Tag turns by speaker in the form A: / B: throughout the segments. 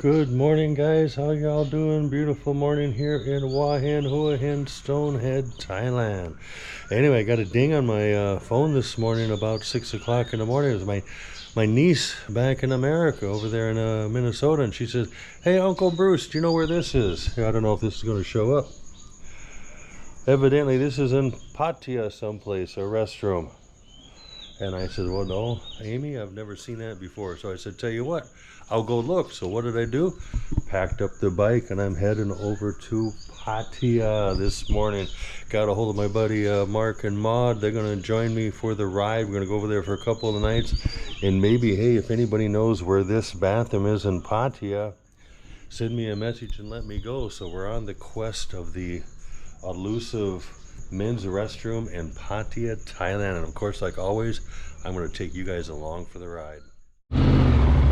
A: Good morning, guys. How y'all doing? Beautiful morning here in Hua Hin, Stonehead, Thailand. Anyway, I got a ding on my phone this morning about 6 o'clock in the morning. It was my niece back in America over there in Minnesota, and she says, "Hey, Uncle Bruce, do you know where this is?" I don't know if this is going to show up. Evidently, this is in Pattaya someplace, a restroom. And I said, "Well, no, Amy, I've never seen that before." So I said, "Tell you what, I'll go look." So what did I do? Packed up the bike and I'm heading over to Pattaya this morning. Got a hold of my buddy Mark and Maud. They're going to join me for the ride. We're going to go over there for a couple of nights. And maybe, hey, if anybody knows where this bathroom is in Pattaya, send me a message and let me go. So we're on the quest of the elusive men's restroom in Pattaya, Thailand. And of course, like always, I'm going to take you guys along for the ride.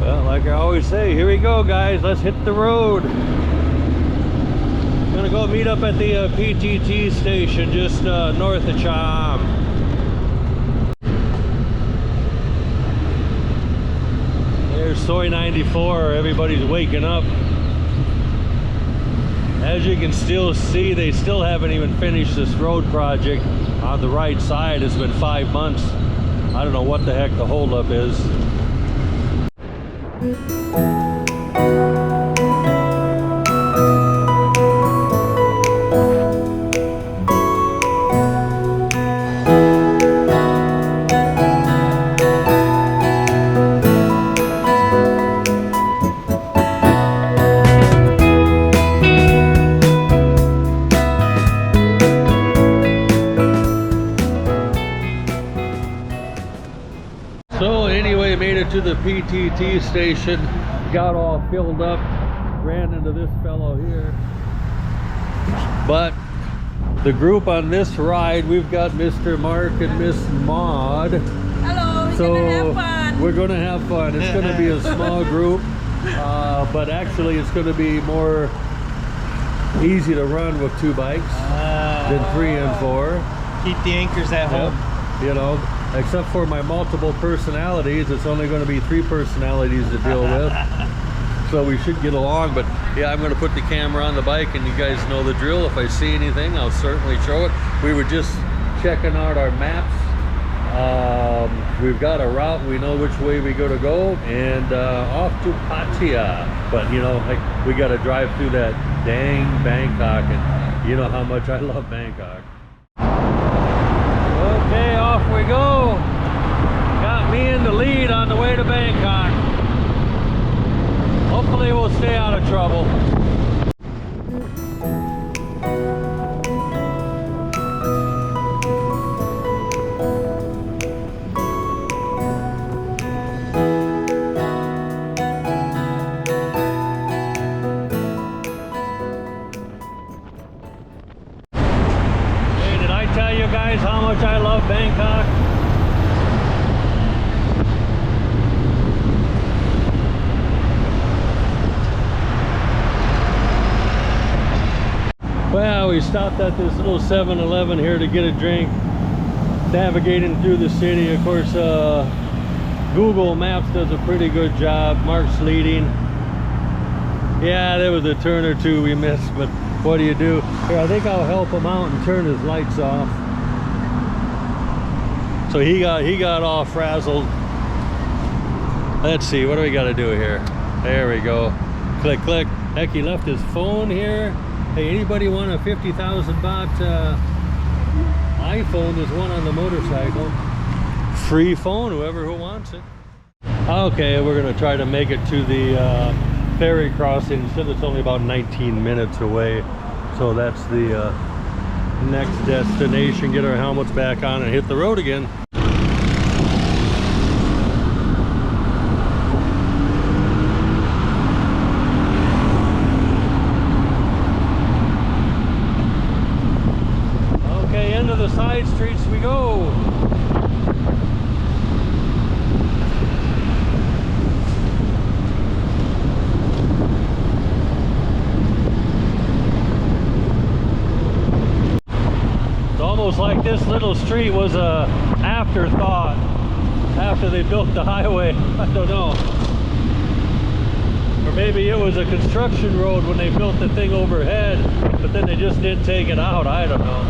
A: Well, like I always say, here we go, guys. Let's hit the road. I'm gonna go meet up at the PTT station just north of Cham. There's Soy 94. Everybody's waking up. As you can still see, they still haven't even finished this road project on the right side. It's been 5 months. I don't know what the heck the holdup is. So anyway, made it to the PTT station, got all filled up, ran into this fellow here. But the group on this ride, we've got Mr. Mark and Miss Maud.
B: Hello,
A: so
B: we're gonna have fun.
A: We're gonna have fun. It's gonna be a small group, but actually it's gonna be more easy to run with 2 bikes than 3 and 4.
C: Keep the anchors at home.
A: You know, except for my multiple personalities, it's only going to be 3 personalities to deal with. So we should get along. But yeah, I'm going to put the camera on the bike, and you guys know the drill. If I see anything, I'll certainly show it. We were just checking out our maps. We've got a route. We know which way we got to go, and off to Pattaya. But you know, like, we got to drive through that dang Bangkok, and you know how much I love Bangkok. Okay, off we go. Got me in the lead on the way to Bangkok. Hopefully we'll stay out of trouble. Hey, did I tell you guys how much I love Bangkok? Well, we stopped at this little 7-Eleven here to get a drink, navigating through the city. Of course, Google Maps does a pretty good job. Mark's leading. Yeah, there was a turn or 2 we missed, but what do you do? Here, I think I'll help him out and turn his lights off. So he got all frazzled. Let's see, what do we got to do here? There we go. Click, click. Heck, he left his phone here. Hey, anybody want a 50,000 baht iPhone? There's one on the motorcycle. Free phone, who wants it. Okay, we're gonna try to make it to the ferry crossing. It said it's only about 19 minutes away. So that's the next destination. Get our helmets back on and hit the road again. Okay, into the side streets we go. Like this little street was a afterthought after they built the highway. I don't know. Or Maybe it was a construction road when they built the thing overhead, but then they just didn't take it out. I don't know.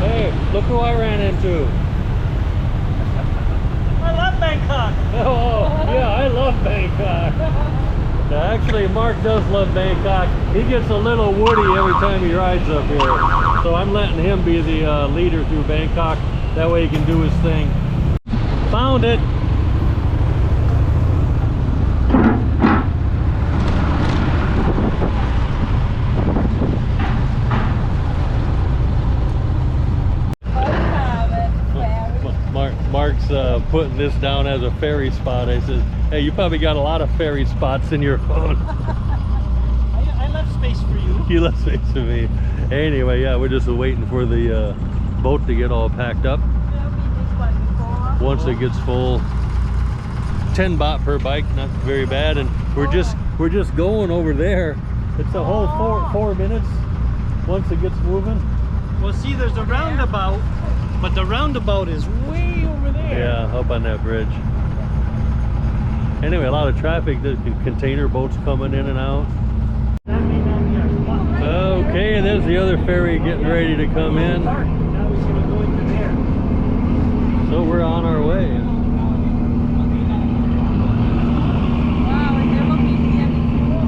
A: Hey, look who I ran into.
C: I love Bangkok.
A: Oh, yeah, I love Bangkok. Actually, Mark does love Bangkok. He gets a little woody every time he rides up here. So I'm letting him be the leader through Bangkok. That way he can do his thing. Found it. Mark's putting this down as a ferry spot. I says, hey, you probably got a lot of ferry spots in your phone.
C: I left space for you.
A: You left space for me. Anyway, yeah, we're just waiting for the boat to get all packed up. Once it gets full, 10 baht per bike, not very bad. And we're just going over there. It's a whole four minutes once it gets moving.
C: Well, see, there's a roundabout, but the roundabout is way over there.
A: Yeah, up on that bridge. Anyway, a lot of traffic. There's container boats coming in and out.
C: That may not be our spot.
A: Okay, there's the other ferry getting ready to come in.
C: Now we're going to go into there.
A: So we're on our way.
B: Wow, I've never been here before.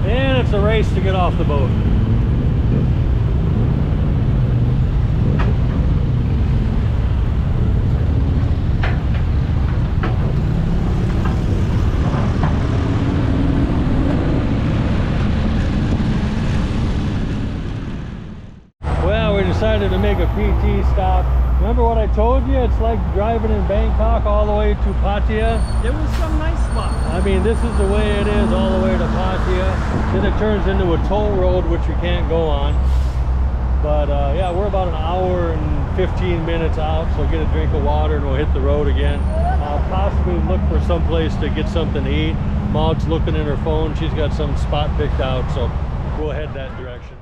A: And it's a race to get off the boat. Well, we decided to make a PT stop. Remember what I told you? It's like driving in Bangkok all the way to Pattaya.
C: There was some nice spots.
A: I mean, this is the way it is all the way to Pattaya. Then it turns into a toll road, which you can't go on. But yeah, we're about an hour and 15 minutes out, so get a drink of water and we'll hit the road again. Possibly look for some place to get something to eat. Maud's looking in her phone. She's got some spot picked out, so we'll head that direction.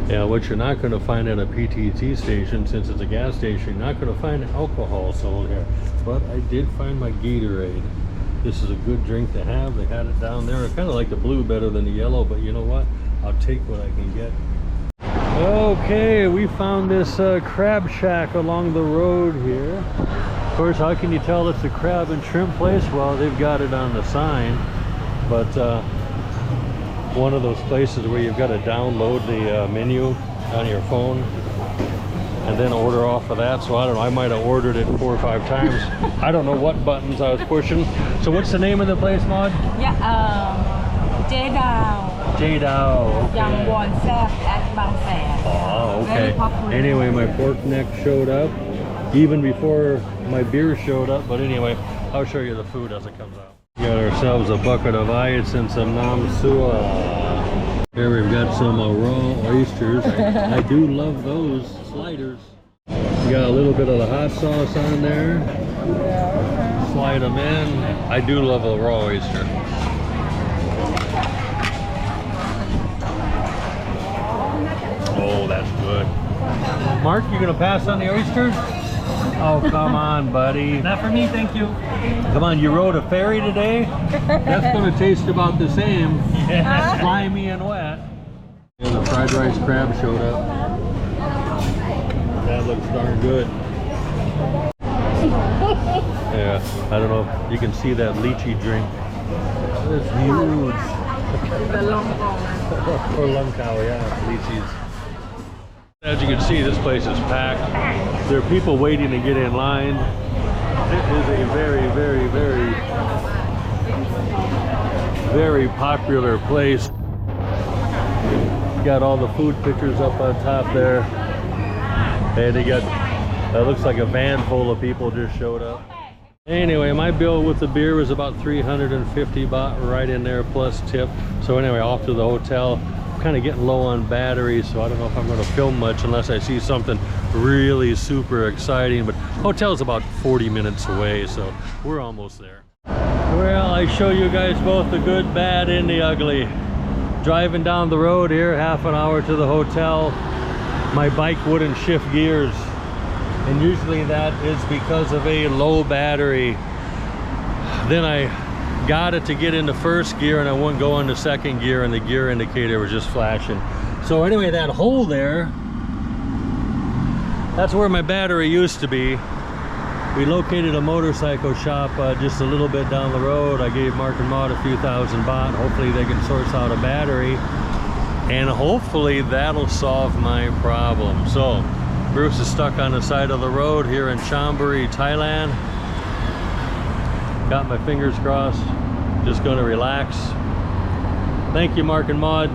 A: Yeah, what you're not going to find at a PTT station, since it's a gas station, you're not going to find alcohol sold here. But I did find my Gatorade. This is a good drink to have. They had it down there. I kind of like the blue better than the yellow, but you know what? I'll take what I can get. Okay, we found this crab shack along the road here. Of course, how can you tell it's a crab and shrimp place? Well, they've got it on the sign, but one of those places where you've got to download the menu on your phone and then order off of that. So I don't know, I might have ordered it 4 or 5 times. I don't know what buttons I was pushing. So what's the name of the place, Maud?
B: Yeah, J-Dow.
A: J-Dow.
B: Yum Won Sap at Bang Saen.
A: Oh, okay.
B: Very popular.
A: Anyway, my pork neck showed up even before my beer showed up. But anyway, I'll show you the food as it comes out. We got ourselves a bucket of ice and some nam sua. Here we've got some raw oysters. I do love those sliders. We got a little bit of the hot sauce on there. Slide them in. I do love a raw oyster. Oh, that's good. Mark, you gonna pass on the oysters? Oh, come on, buddy.
C: Not for me, thank you.
A: Come on, you rode a ferry today? That's gonna taste about the same.
C: Yeah.
A: Slimy and wet. And the fried rice crab showed up. That looks darn good. Yeah, I don't know if you can see that lychee drink. It's huge.
B: The long ball.
A: Or lung cow, yeah, lychees. As you can see, this place is packed. There are people waiting to get in line. It is a very, very, very, very popular place. Got all the food pictures up on top there. And they got, that looks like a van full of people just showed up. Anyway, my bill with the beer was about 350 baht right in there plus tip. So anyway, off to the hotel. kind of getting low on battery, so I don't know if I'm going to film much unless I see something really super exciting. But hotel's about 40 minutes away, so we're almost there. Well, I show you guys both the good, bad, and the ugly. Driving down the road here, half an hour to the hotel, my bike wouldn't shift gears, and usually that is because of a low battery. Then I got it to get into first gear and I wouldn't go into second gear, and the gear indicator was just flashing. So anyway, that hole there, that's where my battery used to be. We located a motorcycle shop just a little bit down the road. I gave Mark and Maud a few thousand baht. Hopefully they can source out a battery, and hopefully that'll solve my problem. So Bruce is stuck on the side of the road here in Chonburi, Thailand. Got my fingers crossed. Just gonna relax. Thank you, Mark and Maud.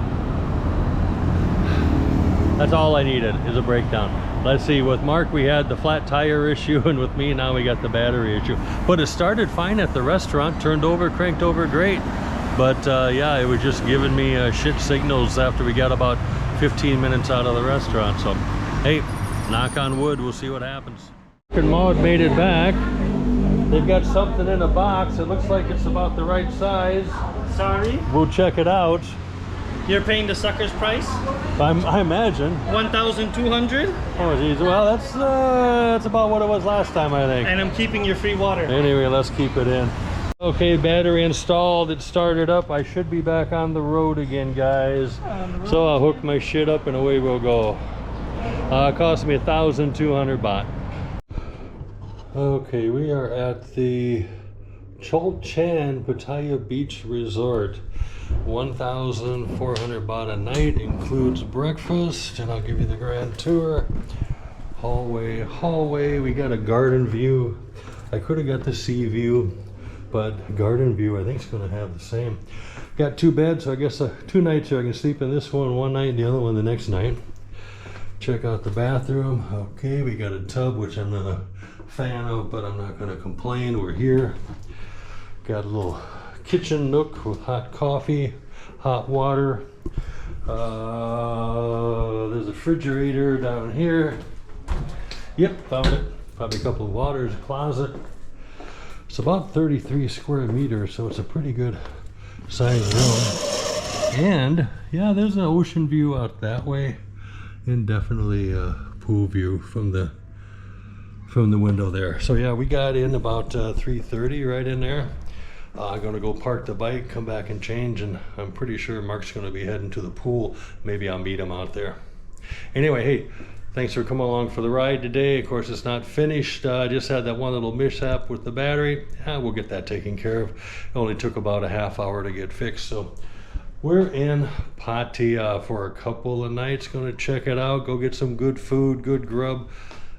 A: That's all I needed, is a breakdown. Let's see, with Mark we had the flat tire issue, and with me now we got the battery issue. But it started fine at the restaurant, turned over, cranked over great. But yeah, it was just giving me shit signals after we got about 15 minutes out of the restaurant. So, hey, knock on wood, we'll see what happens. Mark and Maud made it back. They've got something in a box. It looks like it's about the right size.
C: Sorry?
A: We'll check it out.
C: You're paying the sucker's price?
A: I imagine.
C: 1,200?
A: Oh geez, well that's about what it was last time, I think.
C: And I'm keeping your free water.
A: Anyway, let's keep it in. Okay, battery installed, it started up. I should be back on the road again, guys. So I'll hook my shit up and away we'll go. It cost me 1,200 baht. Okay, we are at the Cholchan Pattaya Beach Resort. 1,400 baht a night, includes breakfast, and I'll give you the grand tour. Hallway, we got a garden view. I could have got the sea view, but garden view I think is going to have the same. Got 2 beds, so I guess 2 nights here. I can sleep in this one night and the other one the next night. Check out the bathroom. Okay, we got a tub, which I'm not a fan of, but I'm not going to complain. We're here. Got a little kitchen nook with hot coffee, hot water. There's a refrigerator down here. Yep, found it. Probably a couple of waters, closet. It's about 33 square meters, so it's a pretty good sized room. And yeah, there's an ocean view out that way, and definitely a pool view from the window there. So yeah, we got in about 3:30 right in there. I'm gonna go park the bike, come back and change, and I'm pretty sure Mark's gonna be heading to the pool. Maybe I'll meet him out there. Anyway, hey, thanks for coming along for the ride today. Of course, it's not finished. I just had that one little mishap with the battery. We'll get that taken care of. It only took about a half hour to get fixed. So we're in Pattaya for a couple of nights. Gonna check it out, go get some good food, good grub.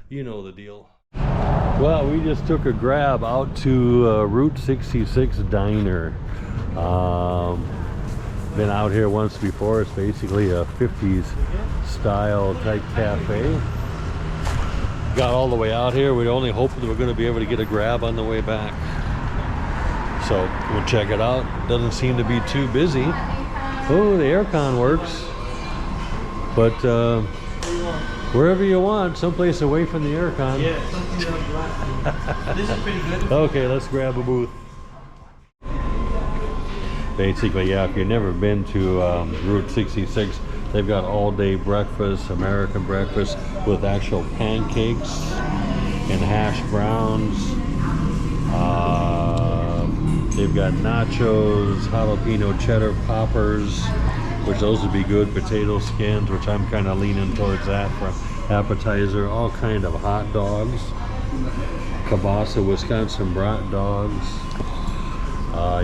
A: You know the deal. Well, we just took a grab out to Route 66 Diner. Been out here once before. It's basically a 50s style type cafe. Got all the way out here. We only hoped that we're going to be able to get a grab on the way back. So we'll check it out. Doesn't seem to be too busy. Oh, the aircon works. But wherever you want, someplace away from the aircon.
C: Yeah, something else black. This is pretty good.
A: Okay, let's grab a booth. Basically, yeah, if you've never been to Route 66, they've got all-day breakfast, American breakfast with actual pancakes and hash browns. They've got nachos, jalapeno cheddar poppers, which those would be good, potato skins, which I'm kind of leaning towards that for appetizer, all kind of hot dogs, kielbasa, Wisconsin brat dogs.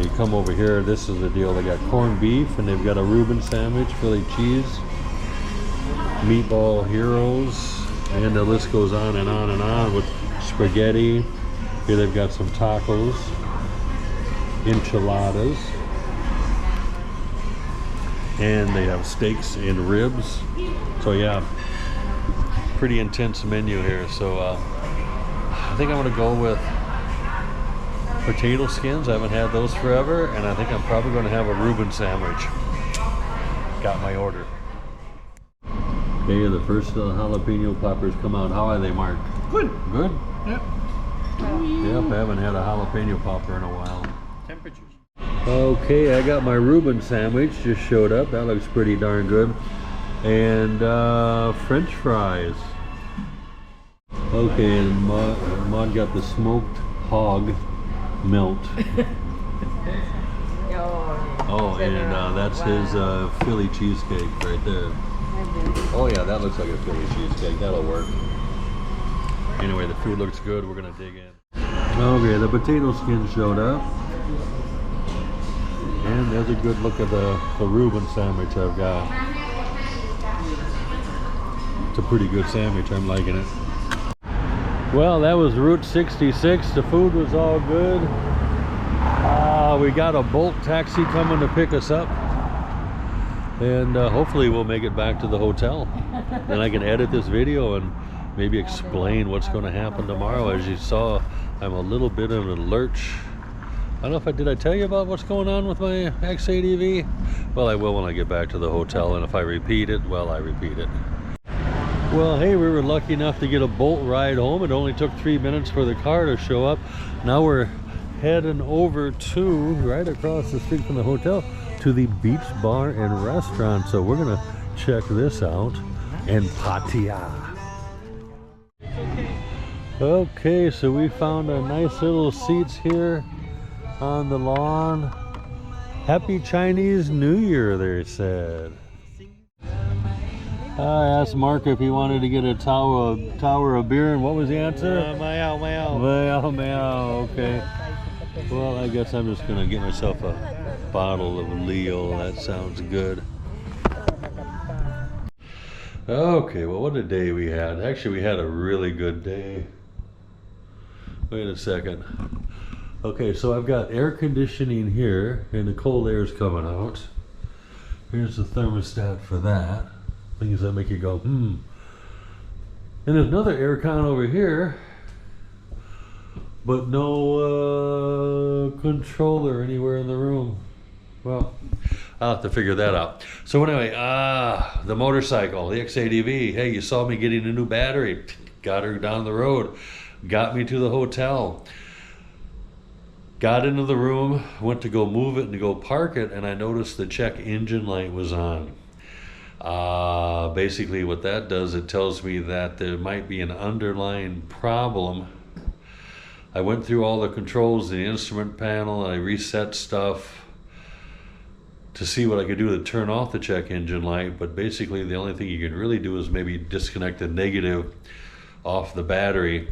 A: You come over here, this is the deal. They got corned beef, and they've got a Reuben sandwich, Philly cheese, meatball heroes, and the list goes on and on and on with spaghetti. Here they've got some tacos, enchiladas, and they have steaks and ribs. So yeah, pretty intense menu here. So I think I'm gonna go with potato skins. I haven't had those forever, and I think I'm probably going to have a Reuben sandwich. got my order. Okay, the first jalapeno poppers come out. How are they, Mark?
C: Good.
A: Good?
C: Yep.
A: Yep, I haven't had a jalapeno popper in a while.
C: Temperatures.
A: Okay, I got my Reuben sandwich, just showed up. That looks pretty darn good. And French fries. Okay, and Maud got the smoked hog melt. Oh, and that's his Philly cheesecake right there. Oh yeah, that looks like a Philly cheesecake. That'll work. Anyway, the food looks good. We're gonna dig in. Okay, the potato skin showed up. And there's a good look at the Reuben sandwich I've got. It's a pretty good sandwich. I'm liking it. Well, that was Route 66. The food was all good. We got a Bolt taxi coming to pick us up. And hopefully we'll make it back to the hotel. Then I can edit this video and maybe explain what's going to happen tomorrow. As you saw, I'm a little bit in a lurch. I don't know if did I tell you about what's going on with my X ADV? Well, I will when I get back to the hotel, and if I repeat it, well, I repeat it. Well, hey, we were lucky enough to get a Bolt ride home. It only took 3 minutes for the car to show up. Now we're heading over to, right across the street from the hotel, to the beach bar and restaurant. So we're gonna check this out in Pattaya. Okay, so we found a nice little seats here on the lawn. Happy Chinese New Year, they said. I asked Mark if he wanted to get a tower of beer, and what was the answer?
C: Meow, meow.
A: Meow, meow, okay. Well, I guess I'm just gonna get myself a bottle of Leo. That sounds good. Okay, well, what a day we had. Actually, we had a really good day. Wait a second. Okay, so I've got air conditioning here, and the cold air is coming out. Here's the thermostat for that. Things that make you go, hmm. And there's another air con over here, but no controller anywhere in the room. Well, I'll have to figure that out. So anyway, the motorcycle, the X ADV. Hey, you saw me getting a new battery. Got her down the road. Got me to the hotel. Got into the room, went to go move it and to go park it, and I noticed the check engine light was on. Basically what that does, it tells me that there might be an underlying problem. I went through all the controls, the instrument panel, and I reset stuff to see what I could do to turn off the check engine light, but basically the only thing you can really do is maybe disconnect the negative off the battery,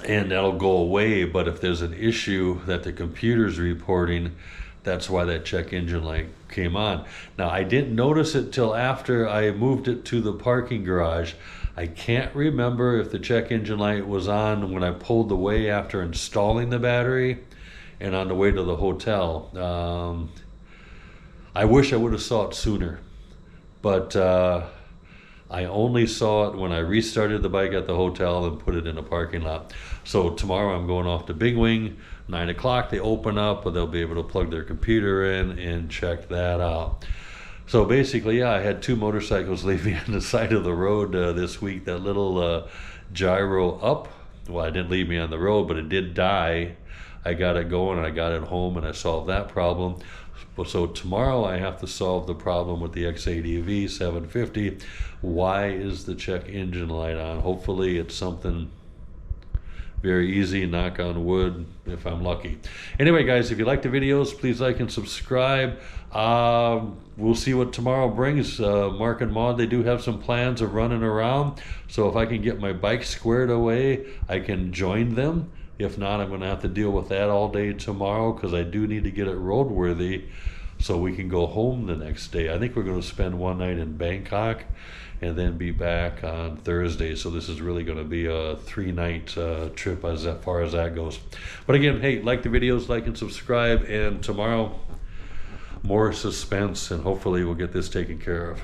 A: and that'll go away. But if there's an issue that the computer's reporting, that's why that check engine light came on. Now, I didn't notice it till after I moved it to the parking garage. I can't remember if the check engine light was on when I pulled away after installing the battery and on the way to the hotel. I wish I would have saw it sooner, but I only saw it when I restarted the bike at the hotel and put it in a parking lot. So tomorrow I'm going off to Big Wing, 9 o'clock, they open up, but they'll be able to plug their computer in and check that out. So basically, yeah, I had 2 motorcycles leave me on the side of the road this week. That little gyro up, well, it didn't leave me on the road, but it did die. I got it going, and I got it home, and I solved that problem. So tomorrow I have to solve the problem with the X ADV 750. Why is the check engine light on? Hopefully it's something very easy, knock on wood, if I'm lucky. Anyway, guys, if you like the videos, please like and subscribe. We'll see what tomorrow brings. Mark and Maud, they do have some plans of running around. So if I can get my bike squared away, I can join them. If not, I'm going to have to deal with that all day tomorrow, because I do need to get it roadworthy so we can go home the next day. I think we're going to spend one night in Bangkok and then be back on Thursday. So this is really going to be a 3-night trip as far as that goes. But again, hey, like the videos, like and subscribe, and tomorrow more suspense, and hopefully we'll get this taken care of.